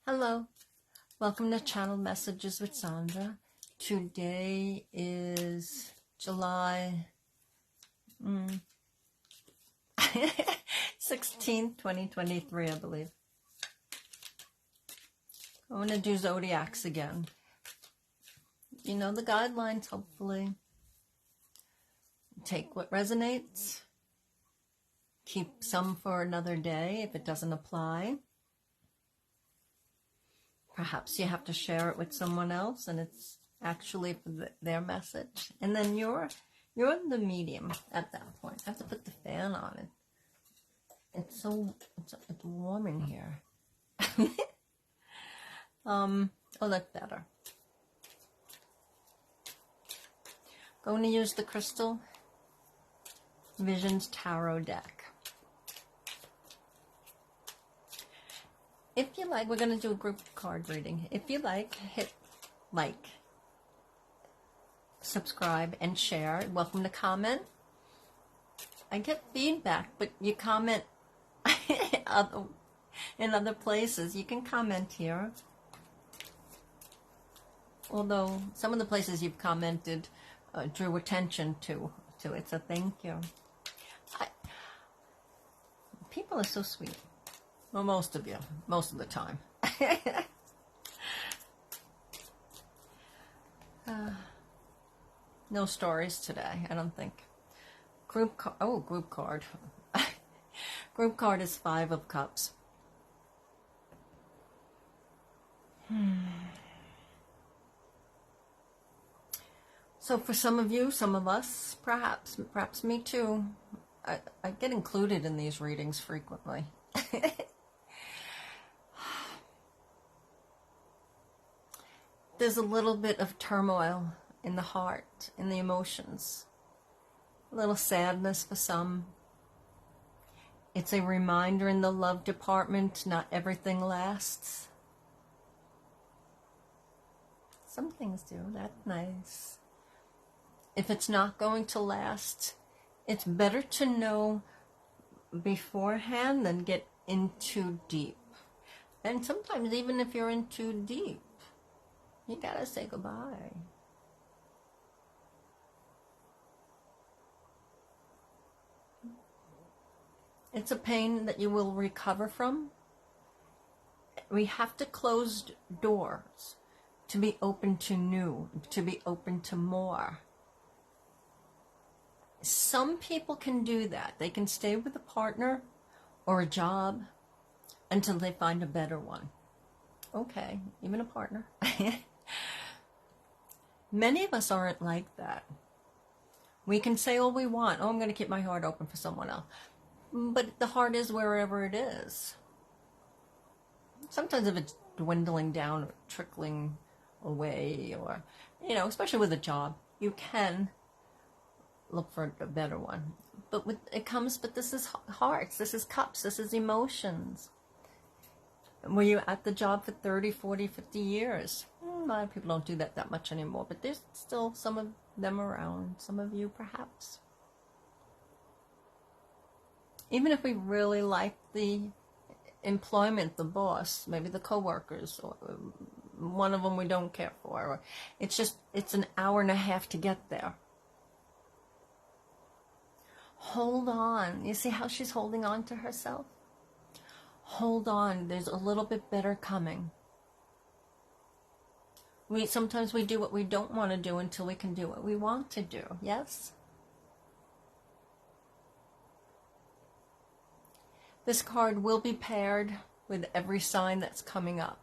Hello, welcome to Channel Messages with Sandra. Today is July 16th, 2023, I believe. I'm going to do zodiacs again. You know the guidelines, hopefully. Take what resonates. Keep some for another day if it doesn't apply. Perhaps you have to share it with someone else and it's actually for their message. And then you're the medium at that point. I have to put the fan on it. It's warm in here. Oh, that's better. Going to use the Crystal Visions Tarot deck. If you like, we're going to do a group card reading. If you like, hit like, subscribe, and share. Welcome to comment. I get feedback, but you comment in other places. You can comment here. Although some of the places you've commented drew attention to it, so thank you. People are so sweet. Well, most of you, most of the time. No stories today, I don't think. Group card. Group card is 5 of Cups. So for some of you, some of us, perhaps me too, I get included in these readings frequently. There's a little bit of turmoil in the heart, in the emotions. A little sadness for some. It's a reminder in the love department, not everything lasts. Some things do, that's nice. If it's not going to last, it's better to know beforehand than get in too deep. And sometimes even if you're in too deep, you gotta say goodbye. It's a pain that you will recover from. We have to close doors to be open to new, to be open to more. Some people can do that. They can stay with a partner or a job until they find a better one. Okay, even a partner. Many of us aren't like that. We can say all we want. Oh, I'm going to keep my heart open for someone else. But the heart is wherever it is. Sometimes if it's dwindling down or trickling away, or, you know, especially with a job, you can look for a better one. But but this is hearts, this is cups, this is emotions. Were you at the job for 30, 40, 50 years? A lot of people don't do that much anymore, but there's still some of them around, some of you perhaps. Even if we really like the employment, the boss, maybe the co-workers, or one of them we don't care for, or it's an hour and a half to get there. Hold on. You see how she's holding on to herself? Hold on, there's a little bit better coming. Sometimes we do what we don't want to do until we can do what we want to do, yes? This card will be paired with every sign that's coming up.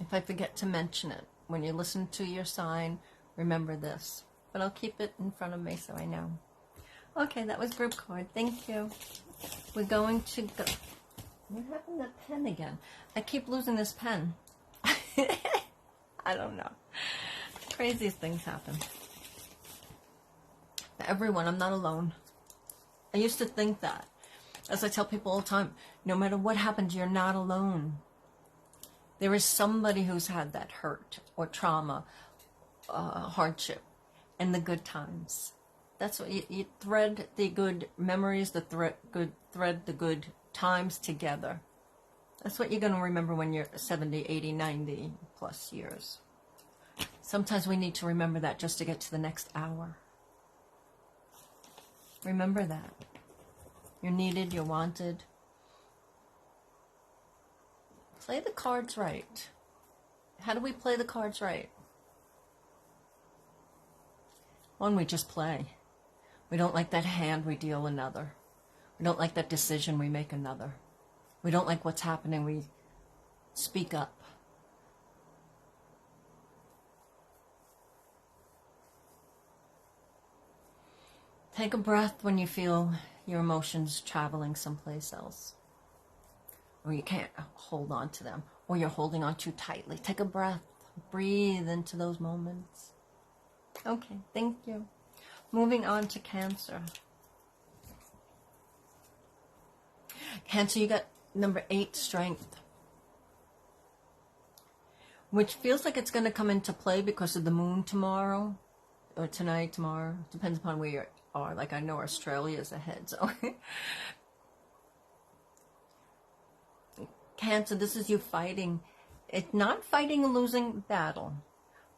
If I forget to mention it, when you listen to your sign, remember this. But I'll keep it in front of me so I know. Okay, that was group card. Thank you. We're going to go. What happened to that pen again? I keep losing this pen. I don't know. Craziest things happen. Everyone, I'm not alone. I used to think that. As I tell people all the time, no matter what happens, you're not alone. There is somebody who's had that hurt or trauma, hardship, and the good times. That's what you thread the good memories, the thread the good times together. That's what you're going to remember when you're 70, 80, 90 plus years. Sometimes we need to remember that just to get to the next hour. Remember that. You're needed, you're wanted. Play the cards right. How do we play the cards right? One, we just play. We don't like that hand, we deal another. We don't like that decision, we make another. We don't like what's happening, we speak up. Take a breath when you feel your emotions traveling someplace else. Or you can't hold on to them. Or you're holding on too tightly. Take a breath. Breathe into those moments. Okay, thank you. Moving on to Cancer. Cancer, you got number 8, Strength. Which feels like it's going to come into play because of the moon tomorrow. Or tonight, tomorrow. Depends upon where you are. Like I know Australia is ahead, so... Cancer, this is you fighting. It's not fighting a losing battle,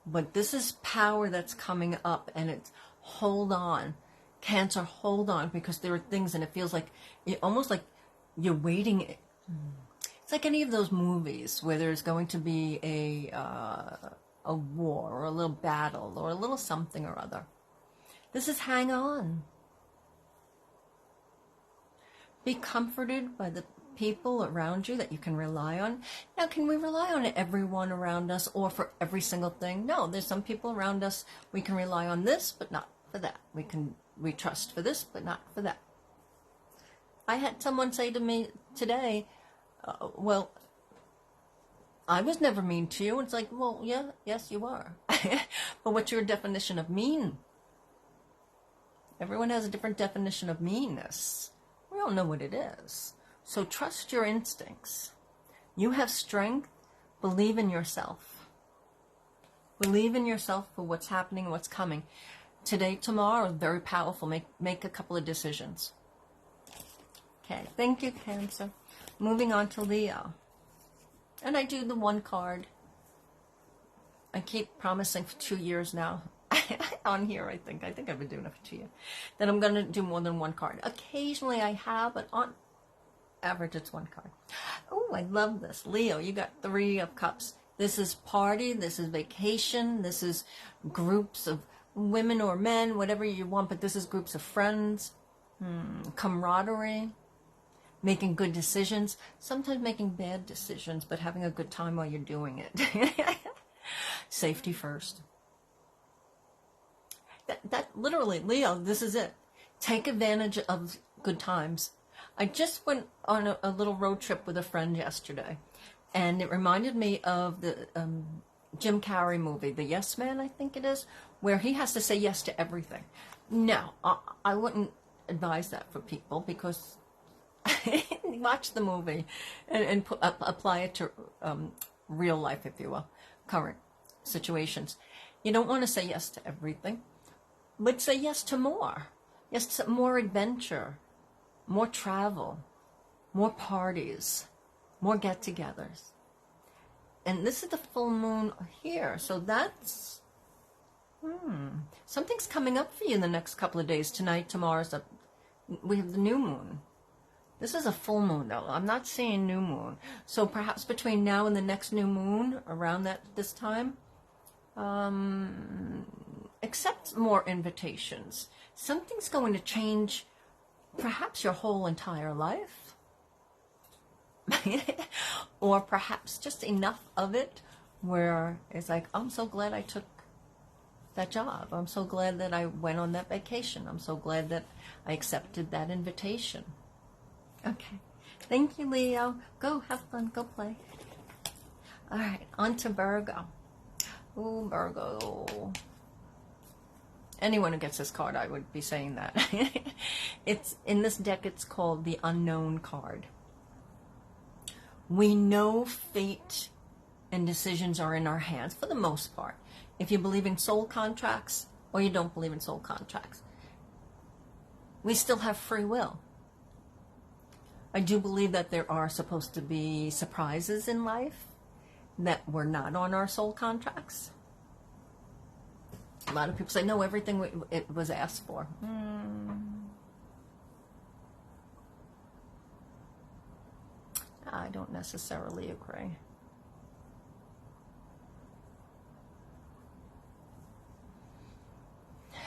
but this is power that's coming up, and it's hold on. Cancer, hold on, because there are things, and it feels like, almost like you're waiting. It's like any of those movies where there's going to be a war, or a little battle, or a little something or other. This is hang on. Be comforted by the people around you that you can rely on. Now, can we rely on everyone around us or for every single thing? No, there's some people around us we can rely on this, but not for that. We trust for this, but not for that. I had someone say to me today, well, I was never mean to you. It's like, well, yeah, yes, you are. But what's your definition of mean? Everyone has a different definition of meanness. We don't know what it is. So trust your instincts. You have strength. Believe in yourself. Believe in yourself for what's happening, what's coming. Today, tomorrow, very powerful. Make a couple of decisions. Okay, thank you, Cancer. Moving on to Leo. And I do the one card. I keep promising for 2 years now. On here, I think I've been doing it for 2 years. Then I'm going to do more than one card. Occasionally I have, but on average it's one card. Oh, I love this. Leo, you got 3 of Cups. This is party, this is vacation, this is groups of women or men, whatever you want, but this is groups of friends, camaraderie, making good decisions, sometimes making bad decisions, but having a good time while you're doing it. Safety first. That literally, Leo, this is it. Take advantage of good times. I just went on a little road trip with a friend yesterday, and it reminded me of the Jim Carrey movie, The Yes Man, I think it is, where he has to say yes to everything. Now, I wouldn't advise that for people, because watch the movie and apply it to real life, if you will, current situations. You don't want to say yes to everything, but say yes to more. Yes to more adventure, more travel, more parties, more get-togethers. And this is the full moon here, so that's... something's coming up for you in the next couple of days. Tonight, tomorrow's up. We have the new moon. This is a full moon, though. I'm not seeing new moon. So perhaps between now and the next new moon, around this time, accept more invitations. Something's going to change perhaps your whole entire life. Or perhaps just enough of it where it's like, I'm so glad I took that job. I'm so glad that I went on that vacation. I'm so glad that I accepted that invitation. Okay. Thank you, Leo. Go have fun. Go play. All right. On to Virgo. Ooh, Virgo. Anyone who gets this card, I would be saying that. It's in this deck, it's called the Unknown card. We know fate and decisions are in our hands for the most part. If you believe in soul contracts or you don't believe in soul contracts. we still have free will. I do believe that there are supposed to be surprises in life that were not on our soul contracts. A lot of people say, no, everything it was asked for. I don't necessarily agree.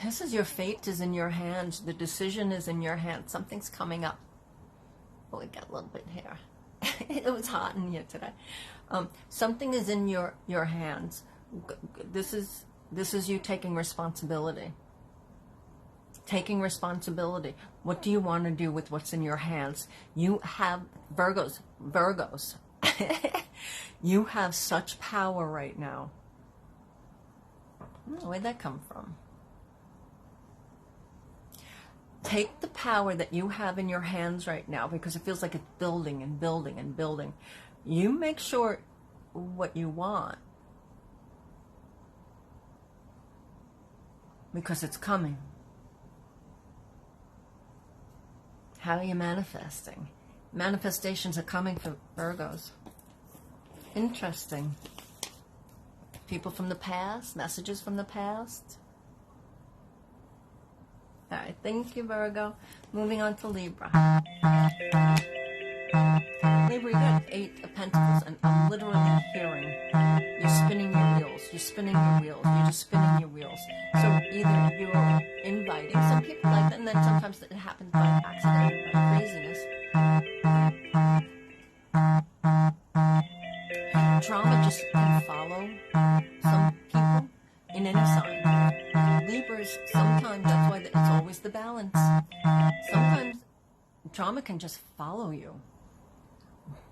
This is your fate is in your hands. The decision is in your hands. Something's coming up. Oh, it got a little bit here. It was hot in here today. Something is in your hands. This is you taking responsibility. Taking responsibility. What do you want to do with what's in your hands? You have Virgos. You have such power right now. Where'd that come from? Take the power that you have in your hands right now, because it feels like it's building and building and building. You make sure what you want, because it's coming. How are you manifesting? Manifestations are coming for Virgos. Interesting. People from the past, messages from the past. All right, thank you, Virgo. Moving on to Libra. Libra, you got 8 of Pentacles, and I'm literally hearing you're spinning your wheels. You're spinning your wheels. You're just spinning your wheels. So either you're inviting, some people like that, and then sometimes it happens by accident, by craziness. Drama just can follow some people in any sign. Libras, sometimes, that's why it's always the balance. Sometimes drama can just follow you.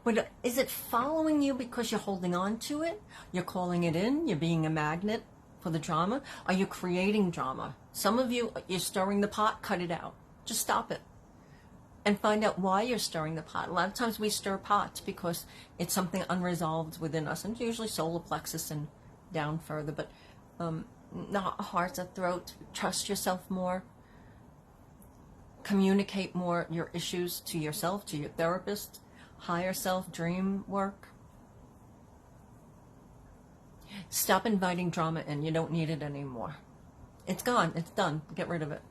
But is it following you because you're holding on to it? You're calling it in? You're being a magnet for the drama? Are you creating drama? Some of you, you're stirring the pot, cut it out. Just stop it. And find out why you're stirring the pot. A lot of times we stir pots because it's something unresolved within us. And it's usually solar plexus and down further. But the heart, the throat, trust yourself more. Communicate more your issues to yourself, to your therapist. Higher self, dream work. Stop inviting drama in. You don't need it anymore. It's gone. It's done. Get rid of it.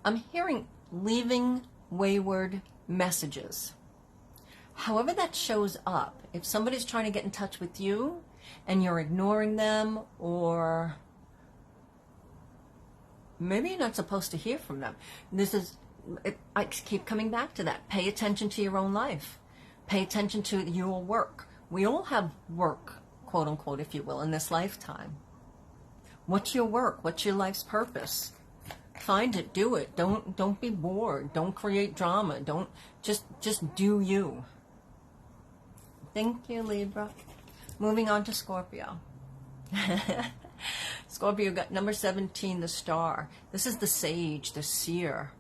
I'm hearing leaving wayward messages. However that shows up, if somebody's trying to get in touch with you and you're ignoring them, or maybe you're not supposed to hear from them. I keep coming back to that. Pay attention to your own life. Pay attention to your work. We all have work, quote unquote, if you will, in this lifetime. What's your work? What's your life's purpose? Find it, do it. Don't be bored. Don't create drama. Don't just do you. Thank you, Libra. Moving on to Scorpio. Scorpio got number 17, the star. This is the sage, the seer.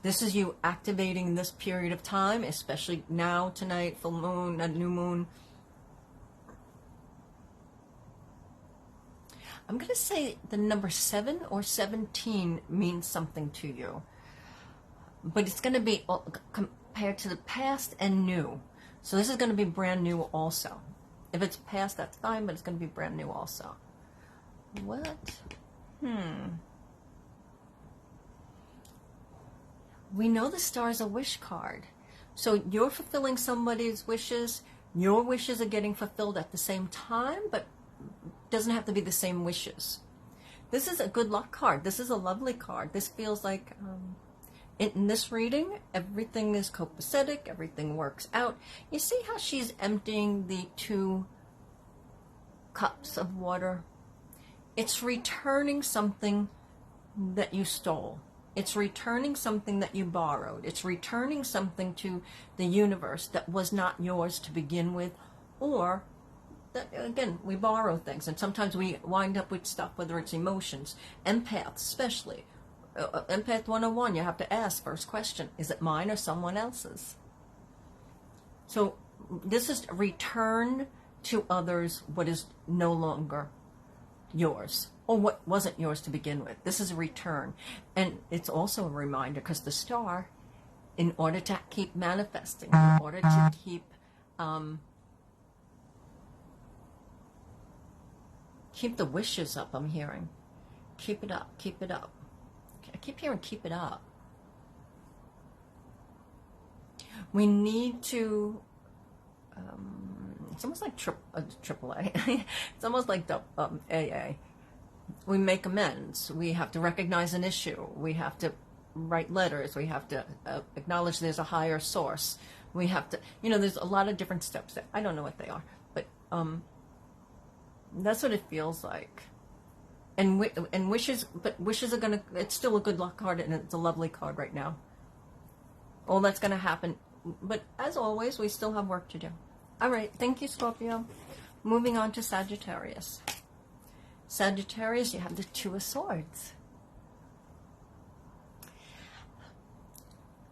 This is you activating this period of time, especially now, tonight, full moon, new moon. I'm going to say the number 7 or 17 means something to you. But it's going to be compared to the past and new. So this is going to be brand new also. If it's past, that's fine, but it's going to be brand new also. What? We know the star is a wish card. So you're fulfilling somebody's wishes. Your wishes are getting fulfilled at the same time, but doesn't have to be the same wishes. This is a good luck card. This is a lovely card. This feels like, in this reading, everything is copacetic. Everything works out. You see how she's emptying the 2 cups of water? It's returning something that you stole. It's returning something that you borrowed. It's returning something to the universe that was not yours to begin with, or that, again, we borrow things, and sometimes we wind up with stuff, whether it's emotions, empaths especially. Empath 101, you have to ask first question, is it mine or someone else's? So This is return to others what is no longer yours, or what wasn't yours to begin with. This is a return. And it's also a reminder, because the star, in order to keep manifesting, in order to keep the wishes up, I'm hearing. Keep it up, keep it up. I keep hearing keep it up. We need to, it's almost like AAA. It's almost like AA. We make amends. We have to recognize an issue. We have to write letters. We have to acknowledge there's a higher source. We have to, there's a lot of different steps that I don't know what they are, but that's what it feels like. And wishes, but wishes are gonna, it's still a good luck card, and it's a lovely card right now. All that's gonna happen, but as always, we still have work to do. All right, thank you, Scorpio. Moving on to Sagittarius. Sagittarius, you have the Two of Swords.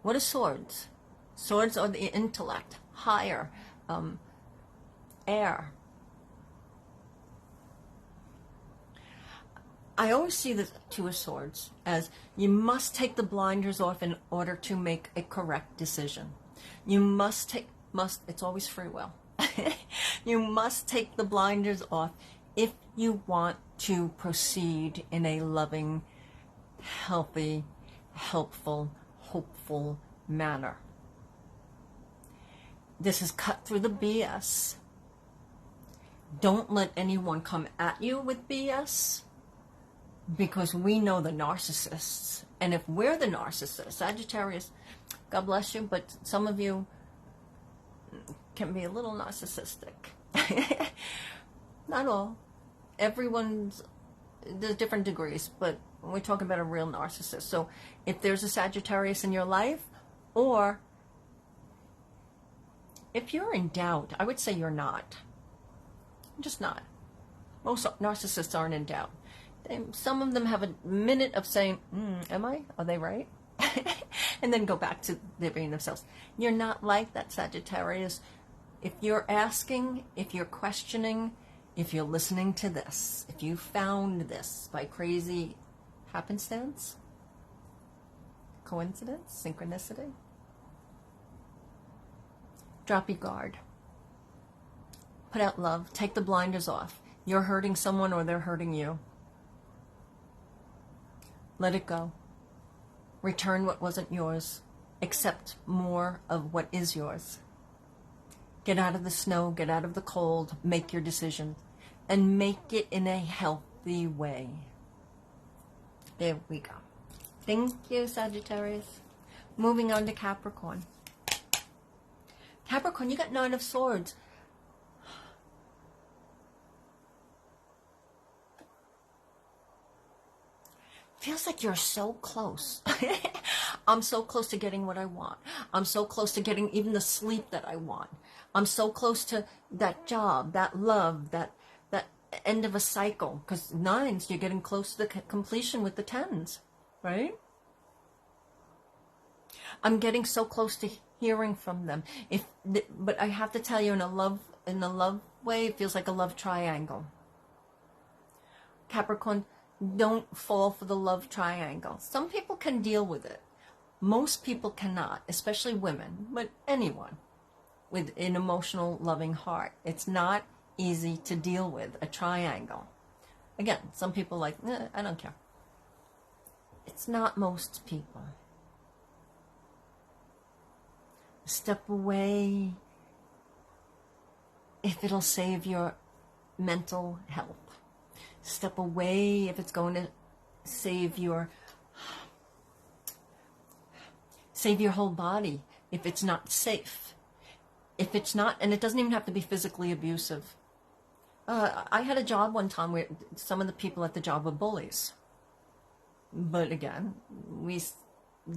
What are swords? Swords are the intellect, higher, air. I always see the Two of Swords as you must take the blinders off in order to make a correct decision. You must take, it's always free will. You must take the blinders off if you want to proceed in a loving, healthy, helpful, hopeful manner. This is cut through the BS. Don't let anyone come at you with BS, because we know the narcissists. And if we're the narcissists, Sagittarius, God bless you, but some of you can be a little narcissistic. Not all. Everyone's, there's different degrees, but we're talking about a real narcissist. So if there's a Sagittarius in your life, or if you're in doubt, I would say you're not. Just not. Most narcissists aren't in doubt. Some of them have a minute of saying, am I? Are they right? And then go back to their being themselves. You're not like that, Sagittarius. If you're asking, if you're questioning, if you're listening to this, if you found this by crazy happenstance, coincidence, synchronicity, drop your guard. Put out love. Take the blinders off. You're hurting someone or they're hurting you. Let it go. Return what wasn't yours. Accept more of what is yours. Get out of the snow, get out of the cold, make your decision, and make it in a healthy way. There we go. Thank you, Sagittarius. Moving on to Capricorn. Capricorn, you got 9 of Swords. Feels like you're so close. I'm so close to getting what I want. I'm so close to getting even the sleep that I want. I'm so close to that job, that love, that end of a cycle. Because 9s, you're getting close to the completion with the 10s, right? I'm getting so close to hearing from them. But I have to tell you, in a love way, it feels like a love triangle. Capricorn, don't fall for the love triangle. Some people can deal with it. Most people cannot, especially women, but anyone with an emotional, loving heart. It's not easy to deal with, a triangle. Again, some people like, I don't care. It's not most people. Step away if it'll save your mental health. Step away if it's going to save your whole body, if it's not safe. If it's not, and it doesn't even have to be physically abusive. I had a job one time where some of the people at the job were bullies. But again, we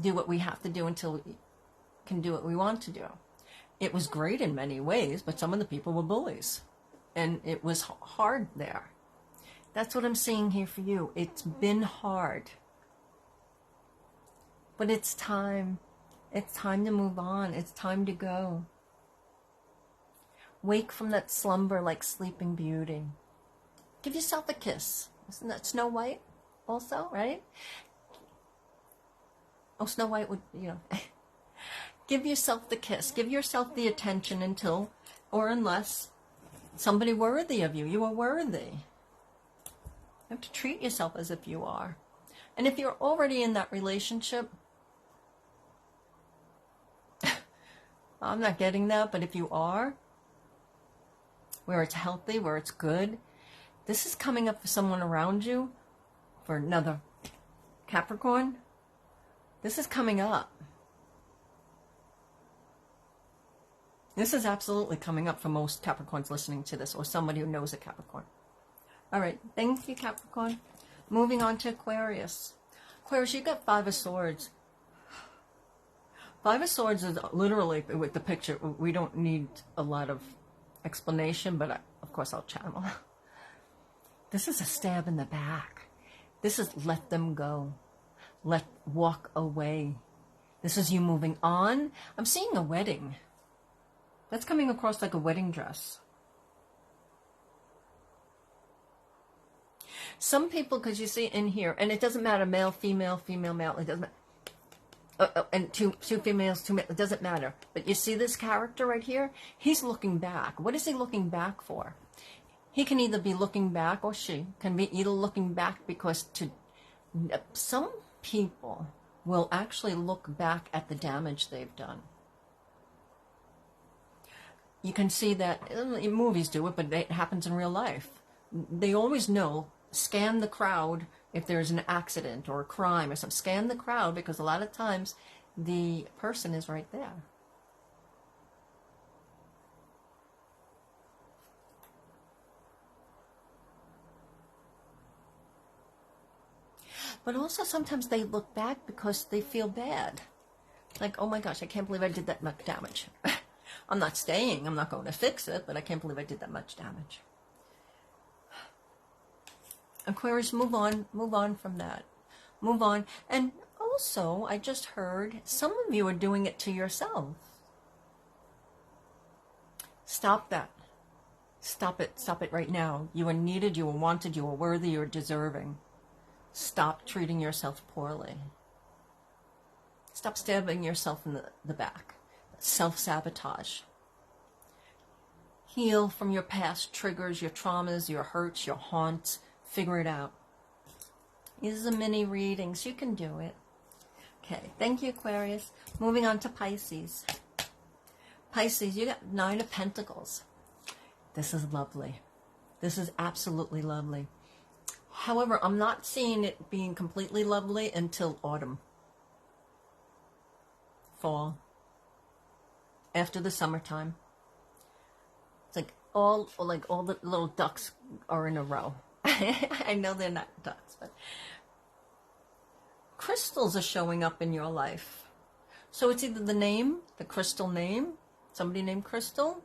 do what we have to do until we can do what we want to do. It was great in many ways, but some of the people were bullies. And it was hard there. That's what I'm seeing here for you. It's been hard. But it's time. It's time to move on. It's time to go. Wake from that slumber like Sleeping Beauty. Give yourself a kiss. Isn't that Snow White also, right? Oh, Snow White would, you know. Give yourself the kiss. Give yourself the attention until, or unless, somebody worthy of you. You are worthy. You have to treat yourself as if you are. And if you're already in that relationship, I'm not getting that, but if you are, where it's healthy, where it's good, this is coming up for someone around you, for another Capricorn. This is coming up. This is absolutely coming up for most Capricorns listening to this, or somebody who knows a Capricorn. All right, thank you, Capricorn. Moving on to Aquarius. Aquarius, you got Five of Swords. Five of Swords is literally, with the picture, we don't need a lot of explanation, but of course I'll channel. This is a stab in the back. This is let them go. Walk away. This is you moving on. I'm seeing a wedding. That's coming across like a wedding dress. Some people, because you see in here, and it doesn't matter, male, female, female, male, it doesn't matter. And two females, two males, it doesn't matter. But you see this character right here? He's looking back. What is he looking back for? He can either be looking back, or she can be either looking back because some people will actually look back at the damage they've done. You can see that, movies do it, but it happens in real life. They always know, scan the crowd if there's an accident or a crime or something. Scan the crowd, because a lot of times the person is right there. But also sometimes they look back because they feel bad. Like, oh my gosh, I can't believe I did that much damage. I'm not staying, I'm not going to fix it, but I can't believe I did that much damage. Aquarius, move on from that. Move on. And also, I just heard some of you are doing it to yourself. Stop that. Stop it. Stop it right now. You are needed, you are wanted, you are worthy, you are deserving. Stop treating yourself poorly. Stop stabbing yourself in the back. Self-sabotage. Heal from your past triggers, your traumas, your hurts, your haunts. Figure it out. This is a mini reading, so you can do it. Okay, thank you, Aquarius. Moving on to Pisces. Pisces, you got Nine of Pentacles. This is lovely. This is absolutely lovely. However, I'm not seeing it being completely lovely until autumn. Fall. After the summertime. It's like all the little ducks are in a row. I know they're not ducks, but crystals are showing up in your life. So it's either the name, the crystal name, somebody named Crystal.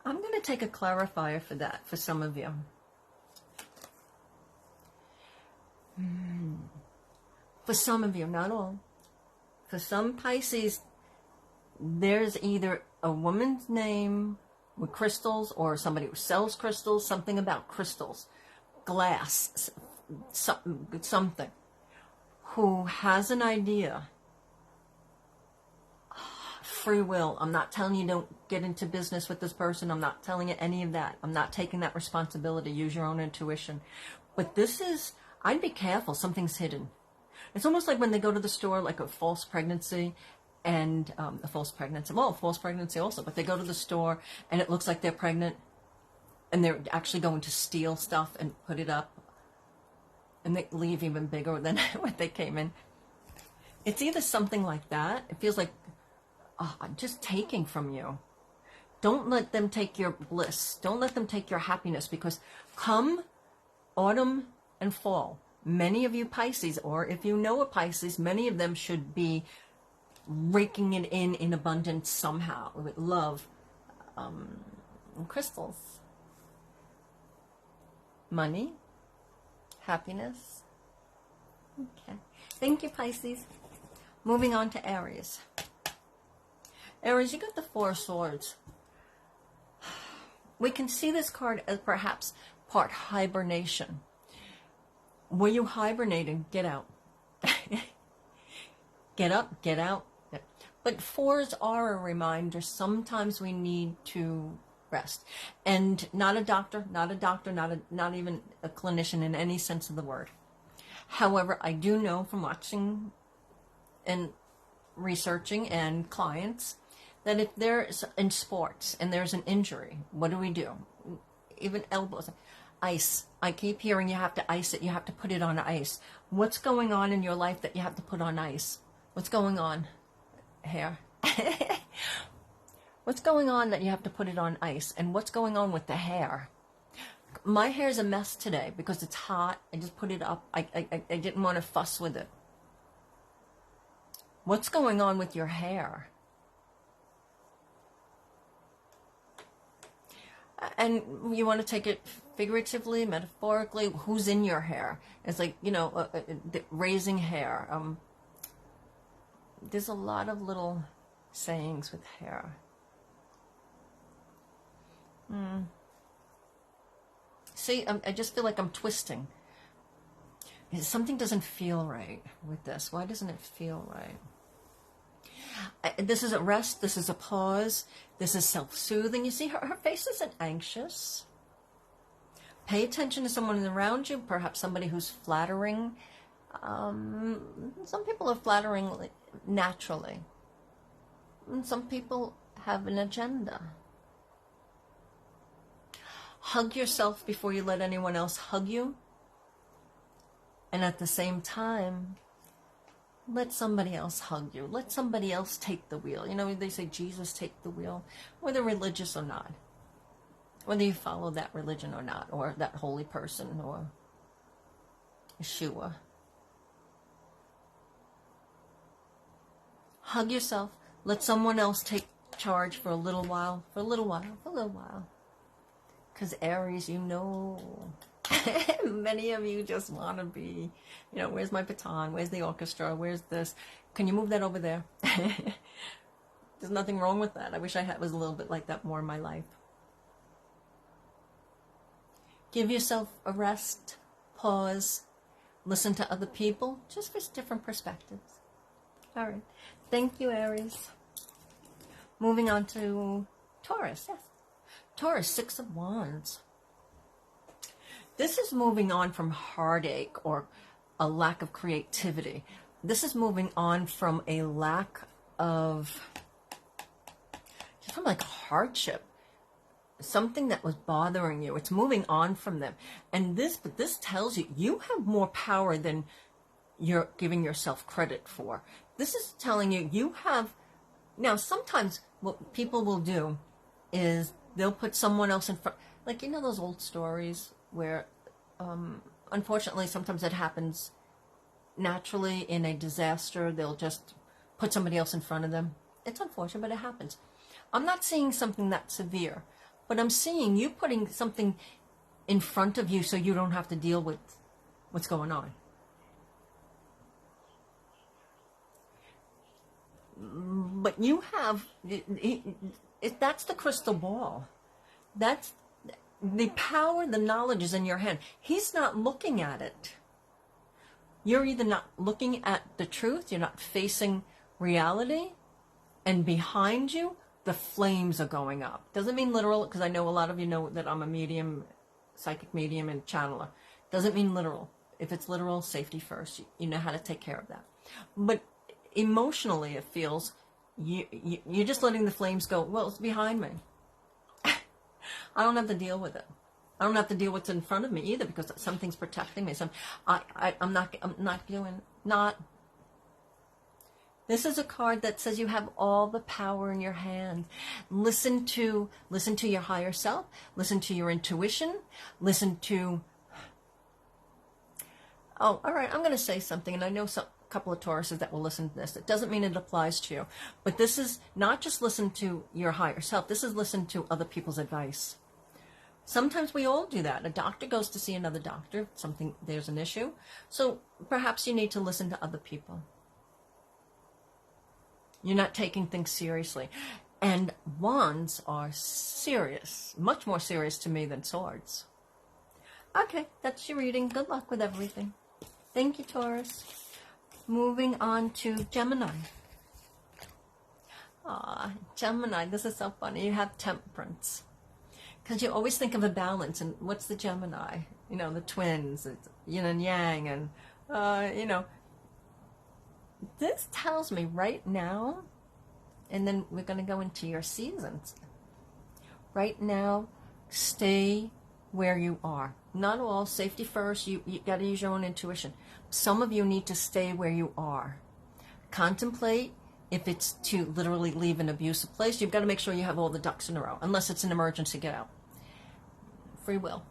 I'm going to take a clarifier for that, for some of you. For some of you, not all. For some Pisces, there's either a woman's name with crystals, or somebody who sells crystals, something about crystals, glass, something, who has an idea. Free will. I'm not telling you don't get into business with this person. I'm not telling you any of that. I'm not taking that responsibility. Use your own intuition. But this is, I'd be careful. Something's hidden. It's almost like when they go to the store, like a false pregnancy, and a false pregnancy. Well, false pregnancy also, but they go to the store and it looks like they're pregnant, and they're actually going to steal stuff and put it up, and they leave even bigger than what they came in. It's either something like that. It feels like just taking from you. Don't let them take your bliss. Don't let them take your happiness, because come autumn and fall, many of you Pisces, or if you know a Pisces, many of them should be raking it in abundance somehow, with love, and crystals, money, happiness. Okay. Thank you, Pisces. Moving on to Aries. Aries, you got the Four of Swords. We can see this card as perhaps part hibernation. Were you hibernating? Get out. Get up, get out. But fours are a reminder. Sometimes we need to rest. And not a doctor, not even a clinician in any sense of the word. However, I do know from watching and researching and clients that if there's in sports and there's an injury, what do? Even elbows, ice. I keep hearing you have to ice it, you have to put it on ice. What's going on in your life that you have to put on ice? What's going on? Hair. What's going on that you have to put it on ice? And what's going on with the hair? My hair is a mess today because it's hot. I just put it up. I didn't want to fuss with it. What's going on with your hair? And you want to take it figuratively, metaphorically. Who's in your hair? It's like, you know, raising hair. There's a lot of little sayings with hair. See, I just feel like I'm twisting. Something doesn't feel right with this. Why doesn't it feel right? This is a rest. This is a pause. This is self-soothing. You see, her face isn't anxious. Pay attention to someone around you, perhaps somebody who's flattering. Some people are flattering naturally. And some people have an agenda. Hug yourself before you let anyone else hug you. And at the same time, let somebody else hug you. Let somebody else take the wheel. You know, they say Jesus take the wheel, whether religious or not. Whether you follow that religion or not, or that holy person, or Yeshua. Hug yourself. Let someone else take charge for a little while. For a little while. For a little while. Because Aries, you know, many of you just want to be, you know, where's my baton? Where's the orchestra? Where's this? Can you move that over there? There's nothing wrong with that. I wish I was a little bit like that more in my life. Give yourself a rest, pause, listen to other people, just for different perspectives. All right. Thank you, Aries. Moving on to Taurus. Yes. Taurus, Six of Wands. This is moving on from heartache or a lack of creativity. This is moving on from a lack of, from like hardship. Something that was bothering you. It's moving on from them. And this tells you, you have more power than you're giving yourself credit for. This is telling you, you have, now sometimes what people will do is they'll put someone else in front, like, you know, those old stories where, unfortunately, sometimes it happens naturally in a disaster. They'll just put somebody else in front of them. It's unfortunate, but it happens. I'm not seeing something that severe, but I'm seeing you putting something in front of you so you don't have to deal with what's going on. But you have, that's the crystal ball. That's the power, the knowledge is in your hand. He's not looking at it. You're either not looking at the truth, you're not facing reality, and behind you, the flames are going up. Doesn't mean literal, because I know a lot of you know that I'm a medium, psychic medium and channeler. Doesn't mean literal. If it's literal, safety first. You know how to take care of that. But emotionally, it feels you're just letting the flames go. Well, it's behind me. I don't have to deal with it. I don't have to deal with what's in front of me either, because something's protecting me. So I'm not doing. This is a card that says you have all the power in your hand. Listen to your higher self. Listen to your intuition. Listen to. Oh, all right. I'm going to say something, and I know a couple of Tauruses that will listen to this. It doesn't mean it applies to you, but this is not just listen to your higher self. This is listen to other people's advice. Sometimes we all do that. A doctor goes to see another doctor, there's an issue. So perhaps you need to listen to other people. You're not taking things seriously. And wands are serious, much more serious to me than swords. Okay, that's your reading. Good luck with everything. Thank you, Taurus. Moving on to Gemini. Ah, Gemini, this is so funny. You have temperance. Because you always think of a balance, and what's the Gemini? You know, the twins, it's yin and yang, and, you know, this tells me right now, and then we're going to go into your seasons. Right now, stay where you are. Not all, safety first, you got to use your own intuition. Some of you need to stay where you are. Contemplate if it's to literally leave an abusive place. You've got to make sure you have all the ducks in a row, unless it's an emergency, get out. Free will.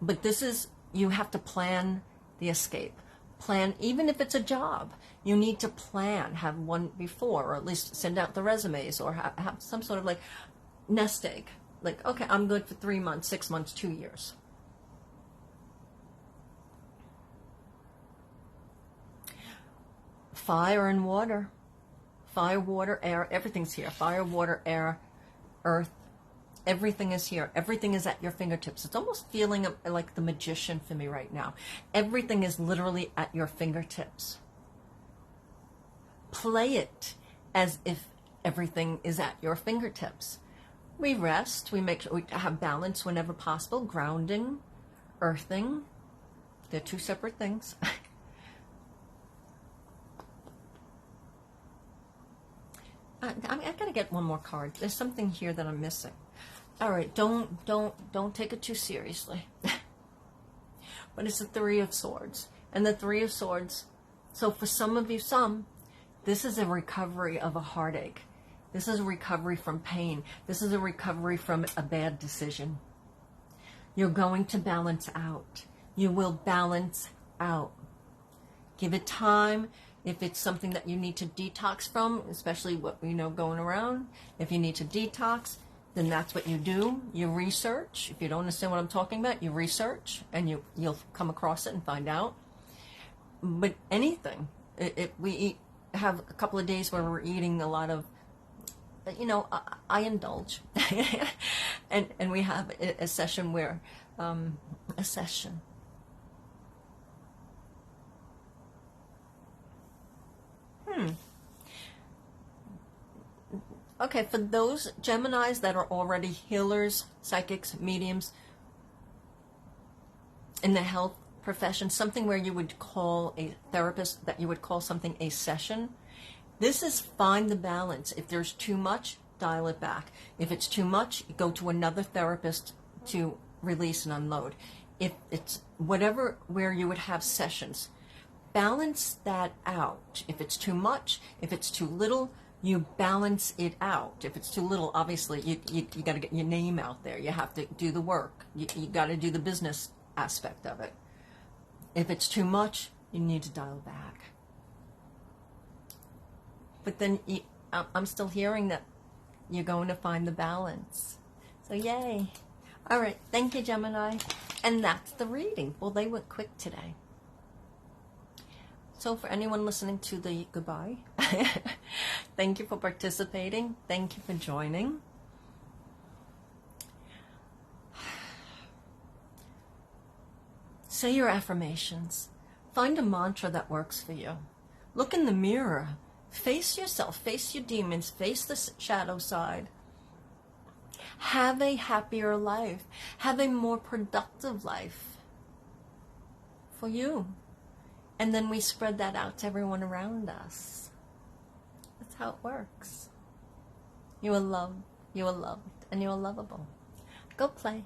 But this is, you have to plan the escape. Plan, even if it's a job, you need to plan, have one before, or at least send out the resumes, or have some sort of like nest egg. Like, okay, I'm good for 3 months, 6 months, 2 years. Fire and water. Fire, water, air, everything's here. Fire, water, air, earth, everything is here. Everything is at your fingertips. It's almost feeling like the magician for me right now. Everything is literally at your fingertips. Play it as if everything is at your fingertips. We rest, we make sure we have balance whenever possible, grounding, earthing. They're two separate things. I gotta get one more card. There's something here that I'm missing. All right, don't take it too seriously. But it's the Three of Swords, and the Three of Swords. So for some of you, this is a recovery of a heartache. This is a recovery from pain. This is a recovery from a bad decision. You're going to balance out. You will balance out. Give it time. If it's something that you need to detox from, especially what you know going around, if you need to detox, then that's what you do. You research. If you don't understand what I'm talking about, you research, and you'll come across it and find out. But anything, if we have a couple of days where we're eating a lot of, you know, I indulge, and we have a session where, Okay, for those Geminis that are already healers, psychics, mediums, in the health profession, something where you would call a therapist, that you would call something a session, this is find the balance. If there's too much, dial it back. If it's too much, go to another therapist to release and unload. If it's whatever, where you would have sessions, balance that out. If it's too much, if it's too little, you balance it out. If it's too little, obviously you got to get your name out there. You have to do the work. You got to do the business aspect of it. If it's too much, you need to dial back. But then I'm still hearing that you're going to find the balance. So yay. All right, thank you, Gemini. And that's the reading. Well, they went quick today. So for anyone listening to the goodbye, thank you for participating. Thank you for joining. Say your affirmations. Find a mantra that works for you. Look in the mirror. Face yourself. Face your demons. Face the shadow side. Have a happier life. Have a more productive life for you. And then we spread that out to everyone around us. That's how it works. You are loved, and you are lovable. Go play.